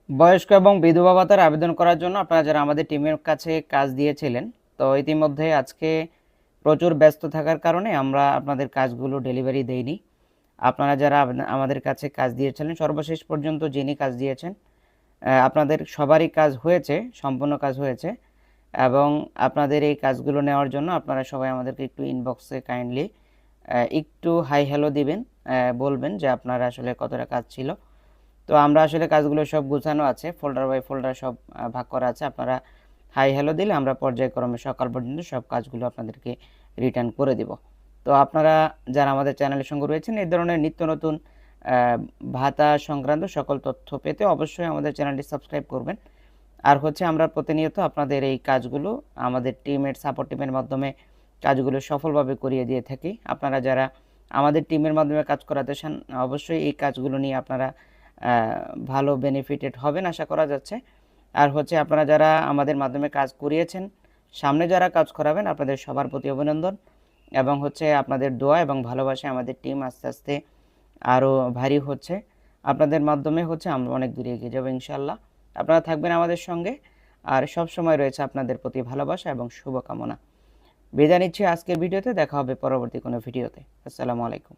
বয়স্ক এবং বিধবা ভাতার আবেদন করার জন্য আপনারা যারা আমাদের টিমের কাছে কাজ দিয়েছিলেন, তো ইতিমধ্যে আজকে প্রচুর ব্যস্ত থাকার কারণে আমরা আপনাদের কাজগুলো ডেলিভারি দেইনি। আপনারা যারা আমাদের কাছে কাজ দিয়েছিলেন, সর্বশেষ পর্যন্ত যিনি কাজ দিয়েছেন, আপনাদের সবারই কাজ হয়েছে, সম্পূর্ণ কাজ হয়েছে। এবং আপনাদের এই কাজগুলো নেওয়ার জন্য আপনারা সবাই আমাদেরকে একটু ইনবক্সে কাইন্ডলি একটু হাই হ্যালো দিবেন, বলবেন যে আপনারা আসলে কতটা কাজ ছিল। তো আমরা আসলে কাজগুলো সব গুছানো আছে, ফোল্ডার বাই ফোল্ডার সব ভাগ করা আছে। আপনারা হাই হ্যালো দিলে আমরা পর্যায়ক্রমে সকাল পর্যন্ত সব কাজগুলো আপনাদেরকে রিটার্ন করে দিব। তো আপনারা যারা আমাদের চ্যানেলের সঙ্গে রয়েছেন, এই ধরনের নিত্য নতুন ভাতা সংক্রান্ত সকল তথ্য পেতে অবশ্যই আমাদের চ্যানেলটি সাবস্ক্রাইব করবেন। আর হচ্ছে আমরা প্রতিনিয়ত আপনাদের এই কাজগুলো আমাদের টিমের সাপোর্ট টিমের মাধ্যমে কাজগুলো সফলভাবে করিয়ে দিয়ে থাকি। আপনারা যারা আমাদের টিমের মাধ্যমে কাজ করাতে চান, অবশ্যই এই কাজগুলো নিয়ে আপনারা ভালো বেনিফিটেড হবেন আশা করা যাচ্ছে। আর হচ্ছে আপনারা যারা আমাদের মাধ্যমে কাজ করিয়েছেন, সামনে যারা কাজ করাবেন, আপনাদের সবার প্রতি অভিনন্দন এবং হচ্ছে আপনাদের দোয়া এবং ভালোবাসায় আমাদের টিম আস্তে আস্তে আরও ভারী হচ্ছে। আপনাদের মাধ্যমে হচ্ছে আমরা অনেক দূরে এগিয়ে যাবো ইনশাল্লাহ। আপনারা থাকবেন আমাদের সঙ্গে, আর সব সময় রয়েছে আপনাদের প্রতি ভালোবাসা এবং শুভকামনা। বিদায় নিচ্ছি আজকের ভিডিওতে, দেখা হবে পরবর্তী কোনো ভিডিওতে। আসসালামু আলাইকুম।